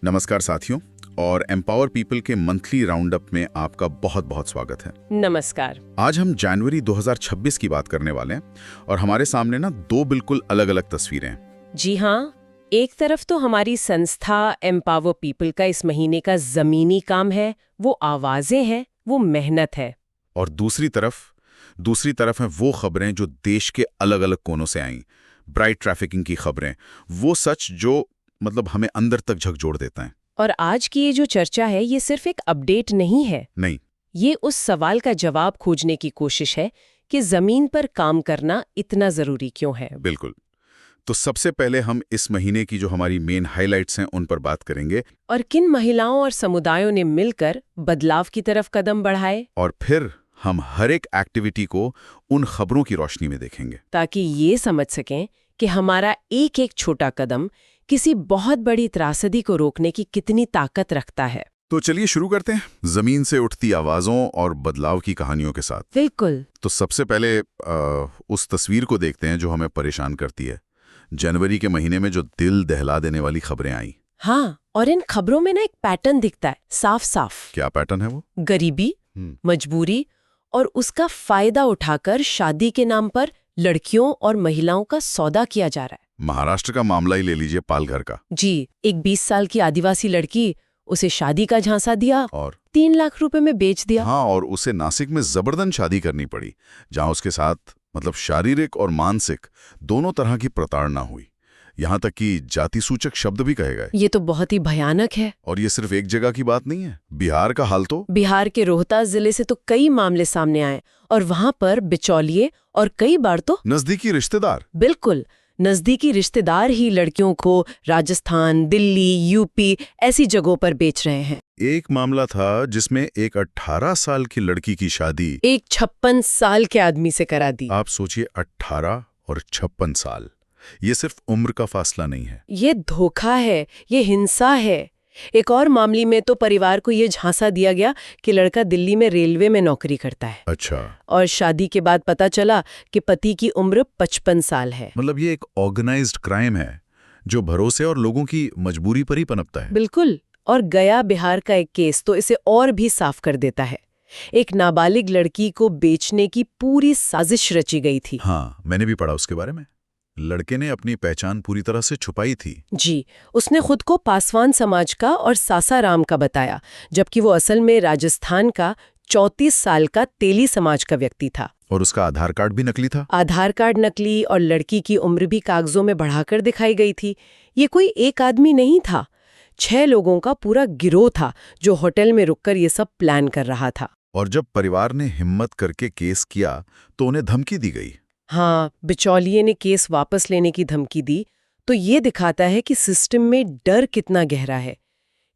नमस्कार साथियों, और एम्पावर पीपल के मंथली राउंड अप में आपका बहुत बहुत स्वागत है। नमस्कार। आज हम जनवरी 2026 की बात करने वाले हैं और हमारे सामने ना दो बिल्कुल अलग अलग तस्वीरें हैं। जी हाँ, एक तरफ तो हमारी संस्था एम्पावर पीपल का इस महीने का जमीनी काम है, वो आवाजें हैं, वो मेहनत है। और दूसरी तरफ हैं वो खबरें जो देश के अलग अलग कोनों से आईं, ब्राइट ट्रैफिकिंग की खबरें, वो सच जो मतलब हमें अंदर तक झकझोर देता है। और आज की ये जो चर्चा है, ये सिर्फ एक अपडेट नहीं है। नहीं, ये उस सवाल का जवाब खोजने की कोशिश है कि जमीन पर काम करना इतना जरूरी क्यों है। बिल्कुल। तो सबसे पहले हम इस महीने की जो हमारी मेन हाइलाइट्स हैं उन पर बात करेंगे, और किन महिलाओं और समुदायों ने मिलकर बदलाव की तरफ कदम बढ़ाए, और फिर हम हर एक एक्टिविटी को उन खबरों की रोशनी में देखेंगे, ताकि ये समझ सकें कि हमारा एक एक छोटा कदम किसी बहुत बड़ी त्रासदी को रोकने की कितनी ताकत रखता है। तो चलिए शुरू करते हैं जमीन से उठती आवाजों और बदलाव की कहानियों के साथ। बिल्कुल। तो सबसे पहले उस तस्वीर को देखते हैं जो हमें परेशान करती है। जनवरी के महीने में जो दिल दहला देने वाली खबरें आई। हाँ, और इन खबरों में ना एक पैटर्न दिखता है, साफ साफ। क्या पैटर्न है वो? गरीबी, मजबूरी और उसका फायदा उठाकर शादी के नाम पर लड़कियों और महिलाओं का सौदा किया जा रहा है। महाराष्ट्र का मामला ही ले लीजिए, पालघर का। जी, एक 20 साल की आदिवासी लड़की, उसे शादी का झांसा दिया और 3 लाख रुपए में बेच दिया। हाँ, और उसे नासिक में जबरदस्त शादी करनी पड़ी, जहां उसके साथ मतलब शारीरिक और मानसिक दोनों तरह की प्रताड़ना हुई। यहाँ तक कि जाति सूचक शब्द भी कहे गए। ये तो बहुत ही भयानक है। और ये सिर्फ एक जगह की बात नहीं है। बिहार का हाल तो, बिहार के रोहतास जिले से तो कई मामले सामने आए, और वहां पर बिचौलिए और कई बार तो नजदीकी रिश्तेदार, बिल्कुल नजदीकी रिश्तेदार ही लड़कियों को राजस्थान, दिल्ली, यूपी ऐसी जगहों पर बेच रहे हैं। एक मामला था जिसमें एक 18 साल की लड़की की शादी एक 56 साल के आदमी से करा दी। आप सोचिए, 18 और 56 साल। ये सिर्फ उम्र का फासला नहीं है, ये धोखा है, ये हिंसा है। एक और मामले में तो परिवार को ये झांसा दिया गया कि लड़का दिल्ली में रेलवे में नौकरी करता है। अच्छा। और शादी के बाद पता चला कि पति की उम्र 55 साल है। मतलब ये एक ऑर्गेनाइज्ड क्राइम है जो भरोसे और लोगों की मजबूरी पर ही पनपता है। बिल्कुल। और गया बिहार का एक केस तो इसे और भी साफ कर देता है। एक नाबालिग लड़की को बेचने की पूरी साजिश रची गई थी। हाँ, मैंने भी पढ़ा उसके बारे में। लड़के ने अपनी पहचान पूरी तरह से छुपाई थी। जी, उसने खुद को पासवान समाज का और सासाराम का बताया, जबकि वो असल में राजस्थान का 34 साल का तेली समाज का व्यक्ति था। और उसका आधार कार्ड भी नकली था। आधार कार्ड नकली, और लड़की की उम्र भी कागजों में बढ़ाकर दिखाई गई थी। ये कोई एक आदमी नहीं था, 6 लोगों का पूरा गिरोह था जो होटल में रुककर ये सब प्लान कर रहा था। और जब परिवार ने हिम्मत करके केस किया तो उन्हें धमकी दी गई। हाँ, बिचौलिए ने केस वापस लेने की धमकी दी। तो ये दिखाता है कि सिस्टम में डर कितना गहरा है।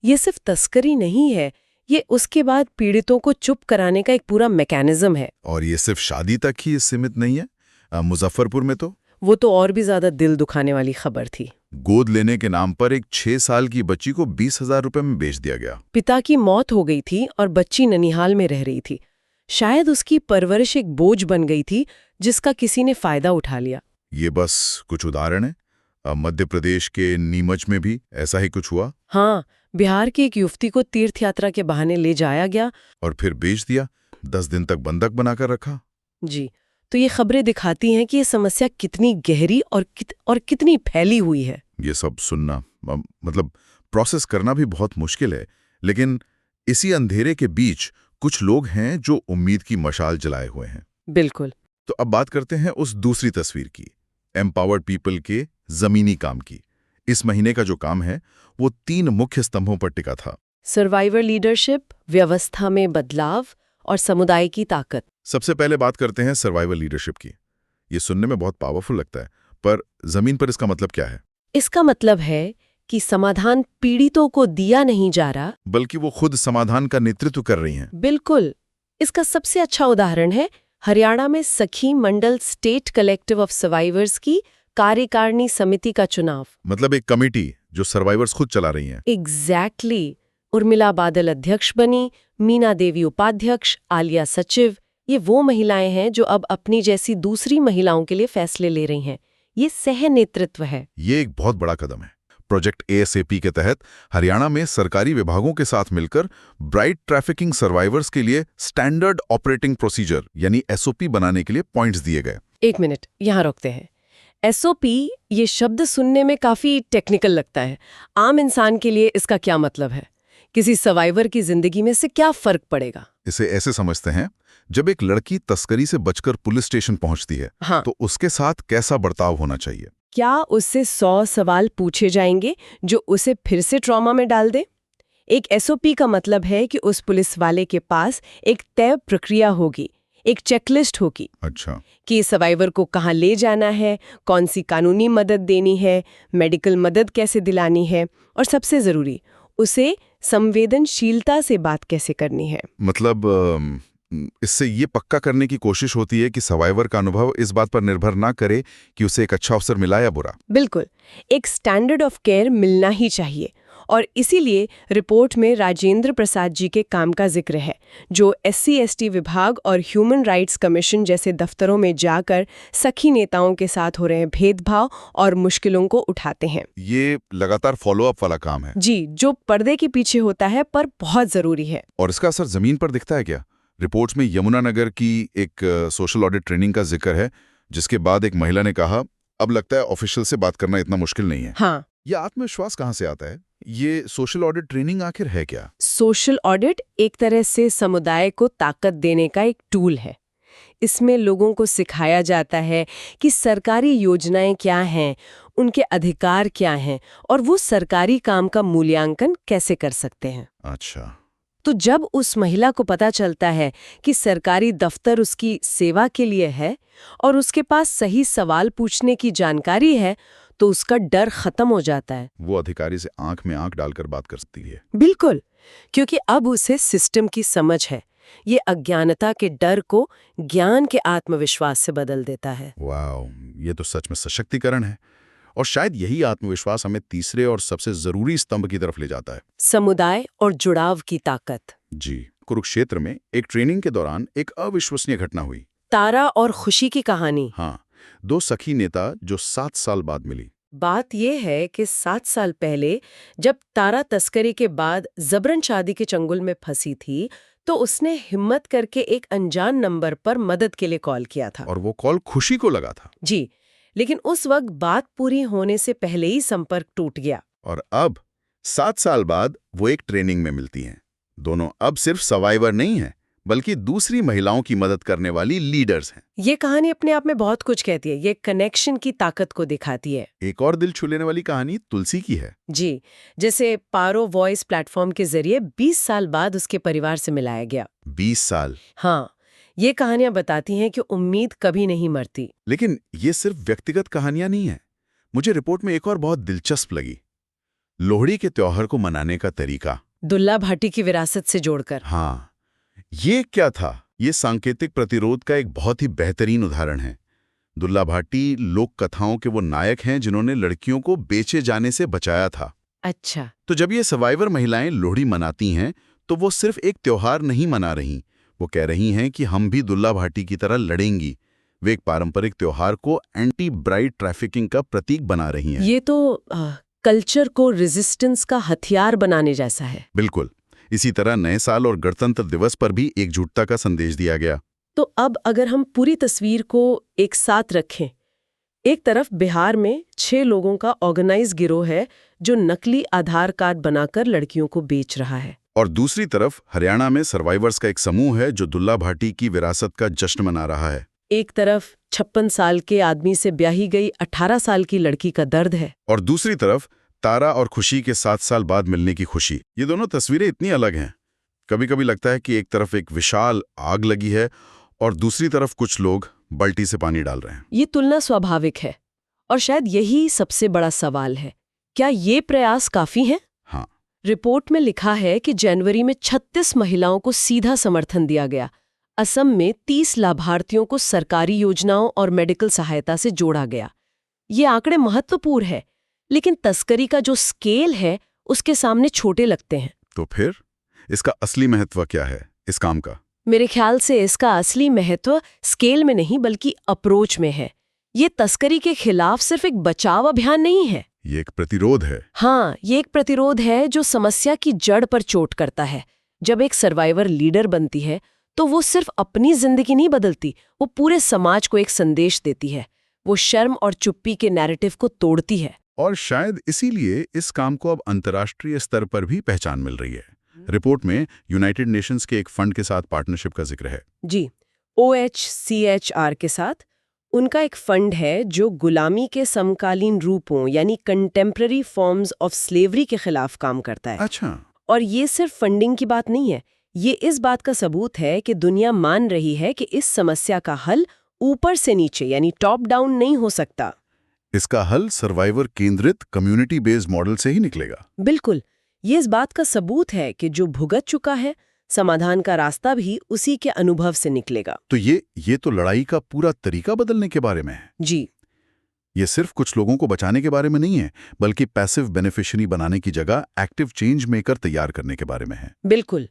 ये सिर्फ तस्करी नहीं है, ये उसके बाद पीड़ितों को चुप कराने का एक पूरा मैकेनिज्म है। और ये सिर्फ शादी तक ही सीमित नहीं है। मुजफ्फरपुर में तो वो तो और भी ज्यादा दिल दुखाने वाली खबर थी। गोद लेने के नाम पर एक 6 साल की बच्ची को 20,000 रुपए में बेच दिया गया। पिता की मौत हो गई थी और बच्ची ननिहाल में रह रही थी। शायद उसकी परवरिश एक बोझ बन गई थी जिसका किसी ने फायदा उठा लिया। ये बस कुछ उदाहरण है। मध्य प्रदेश के नीमच में भी ऐसा ही कुछ हुआ। हाँ, बिहार की एक युवती को तीर्थ यात्रा के बहाने ले जाया गया और फिर बेच दिया, 10 दिन तक बंधक बनाकर रखा। जी, तो ये खबरें दिखाती हैं कि ये समस्या कितनी गहरी और कितनी फैली हुई है। ये सब सुनना मतलब प्रोसेस करना भी बहुत मुश्किल है, लेकिन इसी अंधेरे के बीच कुछ लोग हैं जो उम्मीद की मशाल जलाए हुए हैं। बिल्कुल। तो अब बात करते हैं उस दूसरी तस्वीर की, एम्पावर्ड पीपल के जमीनी काम की। इस महीने का जो काम है वो 3 मुख्य स्तंभों पर टिका था। सर्वाइवर लीडरशिप, व्यवस्था में बदलाव और समुदाय की ताकत। सबसे पहले बात करते हैं सर्वाइवल लीडरशिप की। ये सुनने में बहुत पावरफुल लगता है, पर जमीन पर इसका मतलब क्या है? इसका मतलब है कि समाधान पीड़ितों को दिया नहीं जा रहा, बल्कि वो खुद समाधान का नेतृत्व कर रही हैं। बिल्कुल। इसका सबसे अच्छा उदाहरण है हरियाणा में सखी मंडल स्टेट कलेक्टिव ऑफ सर्वाइवर्स की कार्यकारिणी समिति का चुनाव। मतलब एक कमेटी जो सर्वाइवर्स खुद चला रही हैं। एग्जैक्टली। उर्मिला बादल अध्यक्ष बनी, मीना देवी उपाध्यक्ष, आलिया सचिव। ये वो महिलाएं हैं जो अब अपनी जैसी दूसरी महिलाओं के लिए फैसले ले रही हैं। ये सह नेतृत्व है। ये एक बहुत बड़ा कदम है। प्रोजेक्ट ASAP के तहत हरियाणा में सरकारी विभागों के साथ मिलकर ब्राइट ट्रैफिकिंग सर्वाइवर्स के लिए स्टैंडर्ड ऑपरेटिंग प्रोसीजर यानी SOP बनाने के लिए पॉइंट्स दिए गए। 1 मिनट यहाँ रोकते हैं। SOP ये शब्द सुनने में काफी टेक्निकल लगता है। आम इंसान के लिए इसका क्या मतलब है? किसी सर्वाइवर की जिंदगी में से क्या फर्क पड़ेगा? इसे ऐसे समझते हैं, जब एक लड़की तस्करी से बचकर पुलिस स्टेशन पहुंचती है हाँ। तो उसके साथ कैसा बर्ताव होना चाहिए? क्या उससे 100 सवाल पूछे जाएंगे जो उसे फिर से ट्रॉमा में डाल दे? एक SOP का मतलब है कि उस पुलिस वाले के पास एक तय प्रक्रिया होगी, एक चेकलिस्ट होगी। अच्छा। कि सर्वाइवर को कहाँ ले जाना है, कौन सी कानूनी मदद देनी है, मेडिकल मदद कैसे दिलानी है, और सबसे जरूरी उसे संवेदनशीलता से बात कैसे करनी है। मतलब इससे ये पक्का करने की कोशिश होती है कि सर्वाइवर का अनुभव इस बात पर निर्भर ना करे कि उसे एक अच्छा अवसर मिला या बुरा। बिल्कुल, एक स्टैंडर्ड ऑफ केयर मिलना ही चाहिए। और इसीलिए रिपोर्ट में राजेंद्र प्रसाद जी के काम का जिक्र है, जो SC/ST विभाग और ह्यूमन राइट्स कमीशन जैसे दफ्तरों में जाकर सखी नेताओं के साथ हो रहे भेदभाव और मुश्किलों को उठाते हैं। ये लगातार फॉलोअप वाला काम है जी, जो पर्दे के पीछे होता है पर बहुत जरूरी है। और इसका असर जमीन पर दिखता है क्या? रिपोर्ट में यमुनानगर की एक सोशल ऑडिट ट्रेनिंग का जिक्र है, जिसके बाद एक महिला ने कहा, अब लगता है ऑफिशियल से बात करना इतना मुश्किल नहीं है। हाँ। यह आत्मविश्वास कहाँ से आता है? ये सोशल ऑडिट ट्रेनिंग आखिर है क्या? सोशल ऑडिट एक तरह से समुदाय को ताकत देने का एक टूल है। इसमें लोगों को सिखाया जाता है कि सरकारी योजनाएं क्या हैं, उनके अधिकार क्या हैं और वो सरकारी काम का मूल्यांकन कैसे कर सकते हैं। अच्छा। तो जब उस महिला को पता चलता है कि सरकारी दफ्तर उसकी सेवा के लिए है और उसके पास सही सवाल पूछने की जानकारी है, तो उसका डर खत्म हो जाता है। वो अधिकारी से आंख में आंख डालकर बात कर सकती है। बिल्कुल, क्योंकि अब उसे सिस्टम की समझ है। ये अज्ञानता के डर को ज्ञान के आत्मविश्वास से बदल देता है। वाह, ये तो सच में सशक्तिकरण है। और शायद यही आत्मविश्वास हमें तीसरे और सबसे जरूरी स्तंभ की तरफ ले जाता है, समुदाय और जुड़ाव की ताकत। जी। कुरुक्षेत्र में एक ट्रेनिंग के दौरान एक अविश्वसनीय घटना हुई। तारा और खुशी की कहानी। हाँ, 2 सखी नेता जो 7 साल बाद मिली। बात यह है कि 7 साल पहले जब तारा तस्करी के बाद जबरन शादी के चंगुल में फंसी थी, तो उसने हिम्मत करके एक अनजान नंबर पर मदद के लिए कॉल किया था। और वो कॉल खुशी को लगा था। जी, लेकिन उस वक्त बात पूरी होने से पहले ही संपर्क टूट गया। और अब 7 साल बाद वो एक ट्रेनिंग में मिलती हैं। दोनों अब सिर्फ सर्वाइवर नहीं हैं, बल्कि दूसरी महिलाओं की मदद करने वाली लीडर्स हैं। ये कहानी अपने आप में बहुत कुछ कहती है। ये कनेक्शन की ताकत को दिखाती है। एक और दिल छू लेने वाली कहानी तुलसी की है। जी, जैसे पारो वॉइस प्लेटफॉर्म के जरिए 20 साल बाद उसके परिवार से मिलाया गया। 20 साल। हाँ, ये कहानियां बताती हैं कि उम्मीद कभी नहीं मरती। लेकिन ये सिर्फ व्यक्तिगत कहानियां नहीं है। मुझे रिपोर्ट में एक और बहुत दिलचस्प लगी, लोहड़ी के त्योहार को मनाने का तरीका। दुल्ला भाटी की विरासत से जोड़कर। हाँ, ये क्या था? ये सांकेतिक प्रतिरोध का एक बहुत ही बेहतरीन उदाहरण है। दुल्ला भाटी लोक कथाओं के वो नायक हैं जिन्होंने लड़कियों को बेचे जाने से बचाया था। अच्छा। तो जब ये सर्वाइवर महिलाएं लोहड़ी मनाती हैं, तो वो सिर्फ एक त्योहार नहीं मना रही, वो कह रही हैं कि हम भी दुल्ला भाटी की तरह लड़ेंगी। वे एक पारंपरिक त्योहार को एंटी ब्राइड ट्रैफिकिंग का प्रतीक बना रही हैं। ये तो कल्चर को रेजिस्टेंस का हथियार बनाने जैसा है। बिल्कुल। इसी तरह नए साल और गणतंत्र दिवस पर भी एकजुटता का संदेश दिया गया। तो अब अगर हम पूरी तस्वीर को एक साथ रखें, एक तरफ बिहार में 6 लोगों का ऑर्गेनाइज गिरोह है जो नकली आधार कार्ड बनाकर लड़कियों को बेच रहा है, और दूसरी तरफ हरियाणा में सर्वाइवर्स का एक समूह है जो दुल्ला भाटी की विरासत का जश्न मना रहा है। एक तरफ 56 साल के आदमी से ब्याही गई 18 साल की लड़की का दर्द है, और दूसरी तरफ तारा और खुशी के 7 साल बाद मिलने की खुशी। ये दोनों तस्वीरें इतनी अलग हैं। कभी कभी लगता है कि एक तरफ एक विशाल आग लगी है और दूसरी तरफ कुछ लोग बाल्टी से पानी डाल रहे हैं। ये तुलना स्वाभाविक है और शायद यही सबसे बड़ा सवाल है। क्या ये प्रयास काफी हैं? हाँ। रिपोर्ट में लिखा है कि जनवरी में 36 महिलाओं को सीधा समर्थन दिया गया। असम में 30 लाभार्थियों को सरकारी योजनाओं और मेडिकल सहायता से जोड़ा गया। ये आंकड़े महत्वपूर्ण है, लेकिन तस्करी का जो स्केल है उसके सामने छोटे लगते हैं। तो फिर इसका असली महत्व क्या है इस काम का? मेरे ख्याल से इसका असली महत्व स्केल में नहीं बल्कि अप्रोच में है। ये तस्करी के खिलाफ सिर्फ एक बचाव अभियान नहीं है, ये एक प्रतिरोध है। हाँ, ये एक प्रतिरोध है जो समस्या की जड़ पर चोट करता है। जब एक सर्वाइवर लीडर बनती है तो वो सिर्फ अपनी जिंदगी नहीं बदलती, वो पूरे समाज को एक संदेश देती है। वो शर्म और चुप्पी के नैरेटिव को तोड़ती है। और शायद इसीलिए इस काम को अब अंतर्राष्ट्रीय स्तर पर भी पहचान मिल रही है। रिपोर्ट में यूनाइटेड नेशंस के एक फंड के साथ पार्टनरशिप का जिक्र है। जी, OHCHR के साथ। उनका एक फंड है जो गुलामी के समकालीन रूपों यानी कंटेम्पररी फॉर्म्स ऑफ स्लेवरी के खिलाफ काम करता है। अच्छा। और ये सिर्फ फंडिंग की बात नहीं है, ये इस बात का सबूत है कि दुनिया मान रही है कि इस समस्या का हल ऊपर से नीचे यानी टॉप डाउन नहीं हो सकता। इसका हल सर्वाइवर केंद्रित कम्युनिटी बेस्ड मॉडल से ही निकलेगा। बिल्कुल, ये इस बात का सबूत है कि जो भुगत चुका है, समाधान का रास्ता भी उसी के अनुभव से निकलेगा। तो ये तो लड़ाई का पूरा तरीका बदलने के बारे में है। जी, ये सिर्फ कुछ लोगों को बचाने के बारे में नहीं है, बल्कि पैसिव बेनिफिशियरी बनाने की जगह एक्टिव चेंज मेकर तैयार करने के बारे में है। बिल्कुल।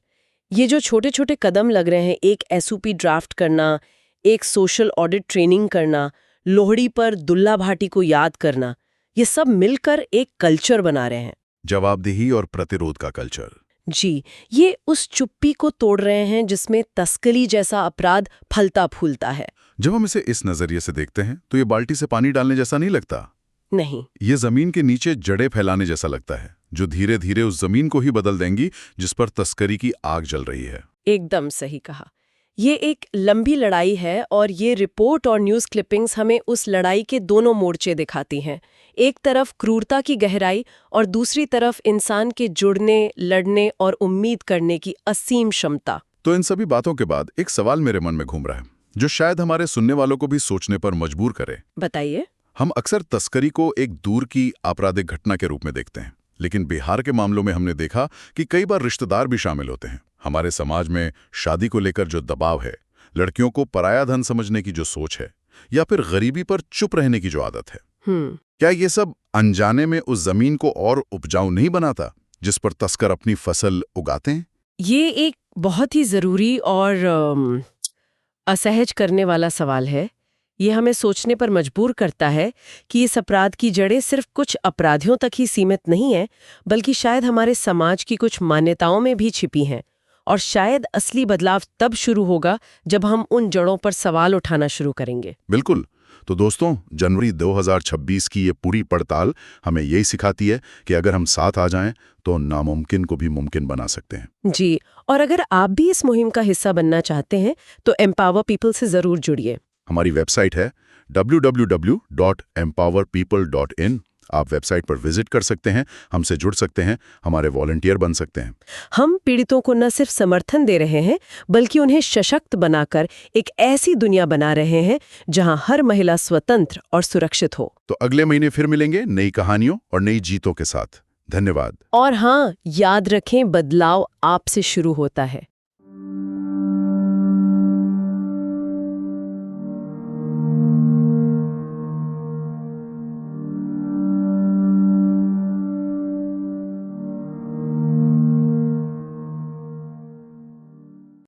ये जो छोटे छोटे कदम लग रहे हैं, एक SOP ड्राफ्ट करना, एक सोशल ऑडिट ट्रेनिंग करना, लोहड़ी पर दुल्ला भाटी को याद करना, ये सब मिलकर एक कल्चर बना रहे हैं। जवाबदेही और प्रतिरोध का कल्चर। जी, ये उस चुप्पी को तोड़ रहे हैं जिसमें तस्करी जैसा अपराध फलता फूलता है। जब हम इसे इस नजरिए से देखते हैं तो ये बाल्टी से पानी डालने जैसा नहीं लगता। नहीं, ये जमीन के नीचे जड़ें फैलाने जैसा लगता है, जो धीरे धीरे उस जमीन को ही बदल देंगी जिस पर तस्करी की आग जल रही है। एकदम सही कहा। ये एक लंबी लड़ाई है और ये रिपोर्ट और न्यूज़ क्लिपिंग्स हमें उस लड़ाई के दोनों मोर्चे दिखाती हैं। एक तरफ क्रूरता की गहराई और दूसरी तरफ इंसान के जुड़ने, लड़ने और उम्मीद करने की असीम क्षमता। तो इन सभी बातों के बाद एक सवाल मेरे मन में घूम रहा है, जो शायद हमारे सुनने वालों को भी सोचने पर मजबूर करे। बताइए। हम अक्सर तस्करी को एक दूर की आपराधिक घटना के रूप में देखते हैं, लेकिन बिहार के मामलों में हमने देखा कि कई बार रिश्तेदार भी शामिल होते हैं। हमारे समाज में शादी को लेकर जो दबाव है, लड़कियों को पराया धन समझने की जो सोच है, या फिर गरीबी पर चुप रहने की जो आदत है, क्या ये सब अनजाने में उस जमीन को और उपजाऊ नहीं बनाता जिस पर तस्कर अपनी फसल उगाते हैं? ये एक बहुत ही ज़रूरी और असहज करने वाला सवाल है। ये हमें सोचने पर मजबूर करता है कि इस अपराध की जड़ें सिर्फ कुछ अपराधियों तक ही सीमित नहीं है, बल्कि शायद हमारे समाज की कुछ मान्यताओं में भी छिपी हैं। और शायद असली बदलाव तब शुरू होगा जब हम उन जड़ों पर सवाल उठाना शुरू करेंगे। बिल्कुल। तो दोस्तों, जनवरी 2026 की ये पूरी पड़ताल हमें यही सिखाती है कि अगर हम साथ आ जाएं तो नामुमकिन को भी मुमकिन बना सकते हैं। जी, और अगर आप भी इस मुहिम का हिस्सा बनना चाहते हैं तो एम्पावर पीपल से जरूर जुड़िए। हमारी वेबसाइट है www.empowerpeople.in। आप वेबसाइट पर विजिट कर सकते हैं, हमसे जुड़ सकते हैं, हमारे वॉलंटियर बन सकते हैं। हम पीड़ितों को न सिर्फ समर्थन दे रहे हैं, बल्कि उन्हें सशक्त बनाकर एक ऐसी दुनिया बना रहे हैं जहां हर महिला स्वतंत्र और सुरक्षित हो। तो अगले महीने फिर मिलेंगे नई कहानियों और नई जीतों के साथ। धन्यवाद। और हाँ, याद रखें, बदलाव आपसे शुरू होता है।